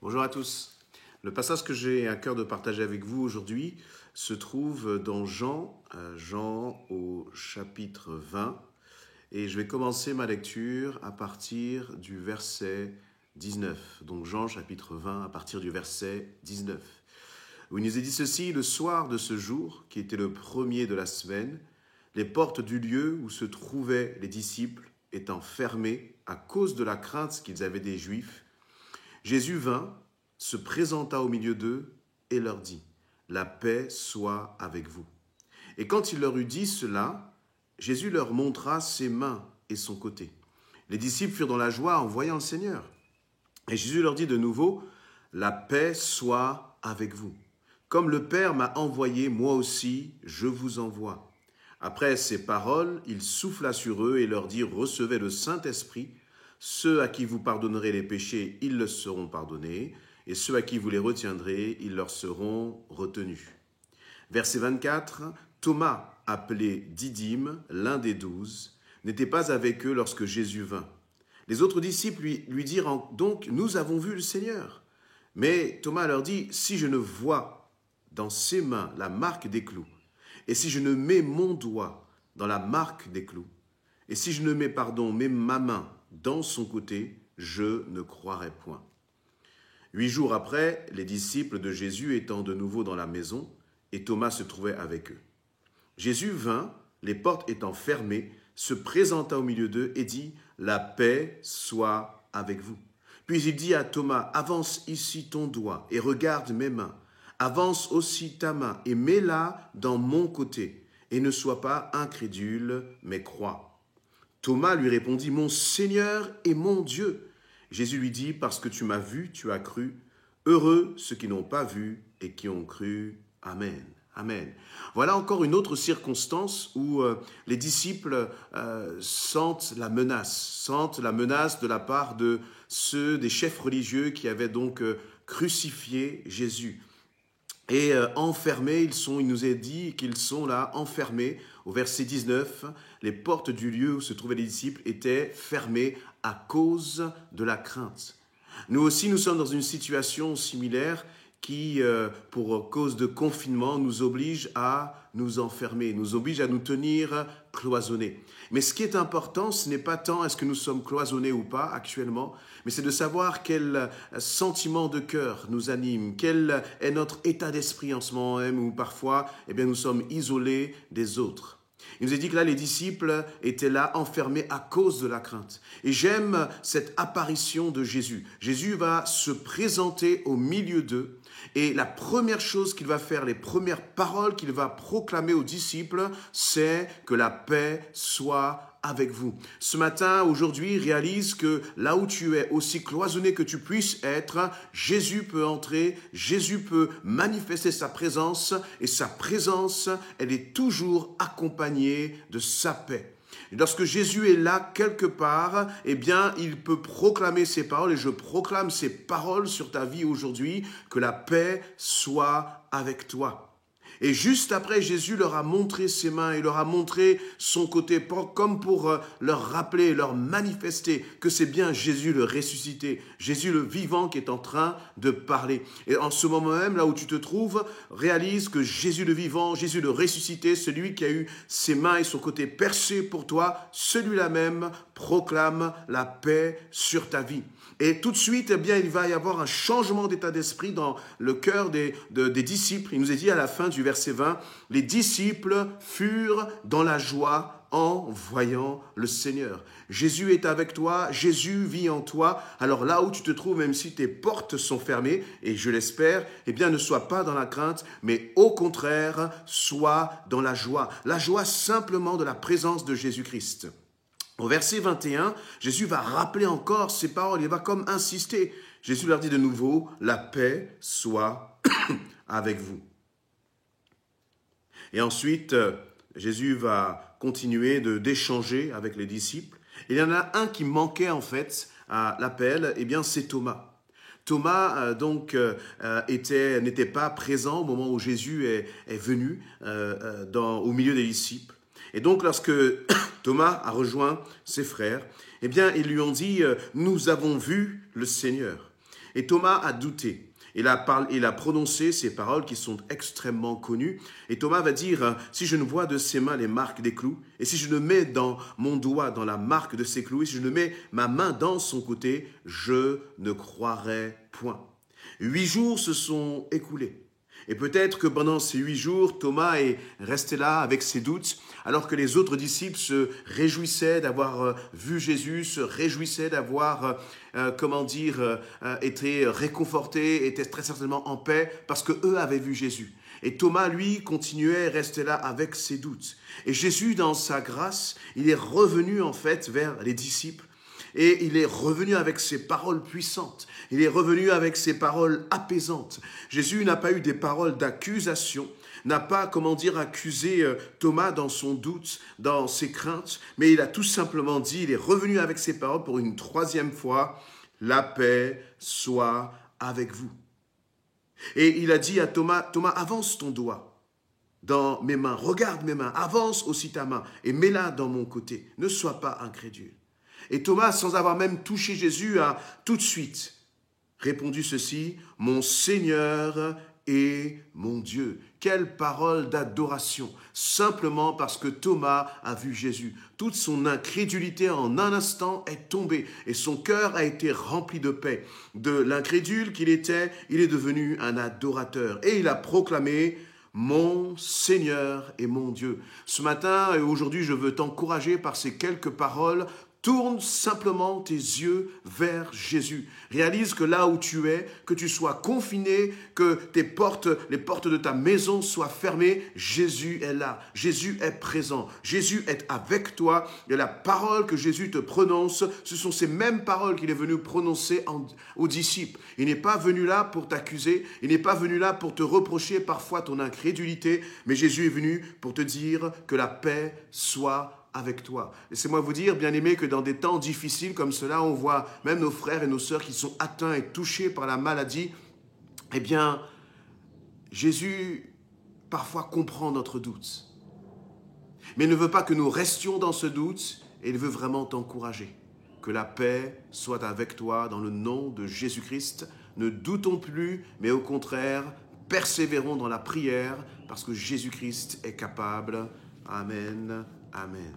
Bonjour à tous. Le passage que j'ai à cœur de partager avec vous aujourd'hui se trouve dans Jean au chapitre 20. Et je vais commencer ma lecture à partir du verset 19. Donc Jean chapitre 20 à partir du verset 19. Où il nous est dit ceci: le soir de ce jour, qui était le premier de la semaine, les portes du lieu où se trouvaient les disciples étant fermées à cause de la crainte qu'ils avaient des Juifs, Jésus vint, se présenta au milieu d'eux et leur dit: la paix soit avec vous. Et quand il leur eut dit cela, Jésus leur montra ses mains et son côté. Les disciples furent dans la joie en voyant le Seigneur. Et Jésus leur dit de nouveau: la paix soit avec vous. Comme le Père m'a envoyé, moi aussi je vous envoie. Après ces paroles, il souffla sur eux et leur dit: recevez le Saint-Esprit. Ceux à qui vous pardonnerez les péchés, ils leur seront pardonnés, et ceux à qui vous les retiendrez, ils leur seront retenus. Verset 24, Thomas, appelé Didyme, l'un des 12, n'était pas avec eux lorsque Jésus vint. Les autres disciples lui dirent donc: nous avons vu le Seigneur. Mais Thomas leur dit: si je ne vois dans ses mains la marque des clous, et si je ne mets mon doigt dans la marque des clous, et si je ne mets, ma main dans son côté, je ne croirai point. 8 jours après, les disciples de Jésus étant de nouveau dans la maison, et Thomas se trouvait avec eux. Jésus vint, les portes étant fermées, se présenta au milieu d'eux et dit: la paix soit avec vous. Puis il dit à Thomas: avance ici ton doigt et regarde mes mains. Avance aussi ta main et mets-la dans mon côté, et ne sois pas incrédule, mais crois. Thomas lui répondit: mon Seigneur et mon Dieu. Jésus lui dit: parce que tu m'as vu, tu as cru. Heureux ceux qui n'ont pas vu et qui ont cru. Amen. Amen. Voilà encore une autre circonstance où les disciples sentent la menace de la part de ceux des chefs religieux qui avaient donc crucifié Jésus. Et enfermés, il nous est dit qu'ils sont là, enfermés. Au verset 19, les portes du lieu où se trouvaient les disciples étaient fermées à cause de la crainte. Nous aussi, nous sommes dans une situation similaire qui, pour cause de confinement, nous oblige à nous enfermer, nous oblige à nous tenir cloisonnés. Mais ce qui est important, ce n'est pas tant est-ce que nous sommes cloisonnés ou pas actuellement, mais c'est de savoir quel sentiment de cœur nous anime, quel est notre état d'esprit en ce moment même où parfois nous sommes isolés des autres. Il nous est dit que là, les disciples étaient là, enfermés à cause de la crainte. Et j'aime cette apparition de Jésus. Jésus va se présenter au milieu d'eux. Et la première chose qu'il va faire, les premières paroles qu'il va proclamer aux disciples, c'est que la paix soit avec vous. Ce matin, aujourd'hui, réalise que là où tu es, aussi cloisonné que tu puisses être, Jésus peut entrer, Jésus peut manifester sa présence, et sa présence, elle est toujours accompagnée de sa paix. Et lorsque Jésus est là quelque part, il peut proclamer ses paroles, et je proclame ces paroles sur ta vie aujourd'hui, que la paix soit avec toi. Et juste après, Jésus leur a montré ses mains et leur a montré son côté, comme pour leur rappeler, leur manifester que c'est bien Jésus le ressuscité, Jésus le vivant qui est en train de parler. Et en ce moment même, là où tu te trouves, réalise que Jésus le vivant, Jésus le ressuscité, celui qui a eu ses mains et son côté percé pour toi, celui-là même proclame la paix sur ta vie. Et tout de suite, il va y avoir un changement d'état d'esprit dans le cœur des disciples. Il nous est dit à la fin du verset 20, les disciples furent dans la joie en voyant le Seigneur. Jésus est avec toi, Jésus vit en toi. Alors là où tu te trouves, même si tes portes sont fermées, et je l'espère, ne sois pas dans la crainte, mais au contraire, sois dans la joie simplement de la présence de Jésus-Christ. Au verset 21, Jésus va rappeler encore ces paroles, il va comme insister. Jésus leur dit de nouveau: la paix soit avec vous. Et ensuite, Jésus va continuer d'échanger avec les disciples. Et il y en a un qui manquait en fait à l'appel, c'est Thomas. Thomas n'était pas présent au moment où Jésus est venu au milieu des disciples. Et donc lorsque Thomas a rejoint ses frères, ils lui ont dit: nous avons vu le Seigneur. Et Thomas a douté. Il a prononcé ces paroles qui sont extrêmement connues. Et Thomas va dire, si je ne vois de ses mains les marques des clous, et si je ne mets dans mon doigt dans la marque de ses clous, et si je ne mets ma main dans son côté, je ne croirai point. 8 jours se sont écoulés. Et peut-être que pendant ces 8 jours, Thomas est resté là avec ses doutes, alors que les autres disciples se réjouissaient d'avoir vu Jésus, se réjouissaient d'avoir, été réconfortés, étaient très certainement en paix, parce qu'eux avaient vu Jésus. Et Thomas, lui, continuait à rester là avec ses doutes. Et Jésus, dans sa grâce, il est revenu en fait vers les disciples. Et il est revenu avec ses paroles puissantes. Il est revenu avec ses paroles apaisantes. Jésus n'a pas eu des paroles d'accusation, n'a pas, accusé Thomas dans son doute, dans ses craintes, mais il a tout simplement dit, il est revenu avec ses paroles pour une 3e fois, « La paix soit avec vous ». Et il a dit à Thomas, « Thomas, avance ton doigt dans mes mains, regarde mes mains, avance aussi ta main et mets-la dans mon côté, ne sois pas incrédule ». Et Thomas, sans avoir même touché Jésus, a tout de suite répondu ceci, « Mon Seigneur et mon Dieu ». Quelle parole d'adoration, simplement parce que Thomas a vu Jésus. Toute son incrédulité en un instant est tombée et son cœur a été rempli de paix. De l'incrédule qu'il était, il est devenu un adorateur et il a proclamé « Mon Seigneur et mon Dieu ». Ce matin et aujourd'hui, je veux t'encourager par ces quelques paroles. Tourne simplement tes yeux vers Jésus. Réalise que là où tu es, que tu sois confiné, que les portes de ta maison soient fermées, Jésus est là. Jésus est présent. Jésus est avec toi. Et la parole que Jésus te prononce, ce sont ces mêmes paroles qu'il est venu prononcer aux disciples. Il n'est pas venu là pour t'accuser. Il n'est pas venu là pour te reprocher parfois ton incrédulité. Mais Jésus est venu pour te dire que la paix soit avec toi. Laissez-moi vous dire, bien-aimés, que dans des temps difficiles comme cela, on voit même nos frères et nos sœurs qui sont atteints et touchés par la maladie. Eh bien, Jésus, parfois, comprend notre doute. Mais il ne veut pas que nous restions dans ce doute, et il veut vraiment t'encourager. Que la paix soit avec toi dans le nom de Jésus-Christ. Ne doutons plus, mais au contraire, persévérons dans la prière, parce que Jésus-Christ est capable. Amen. Amen.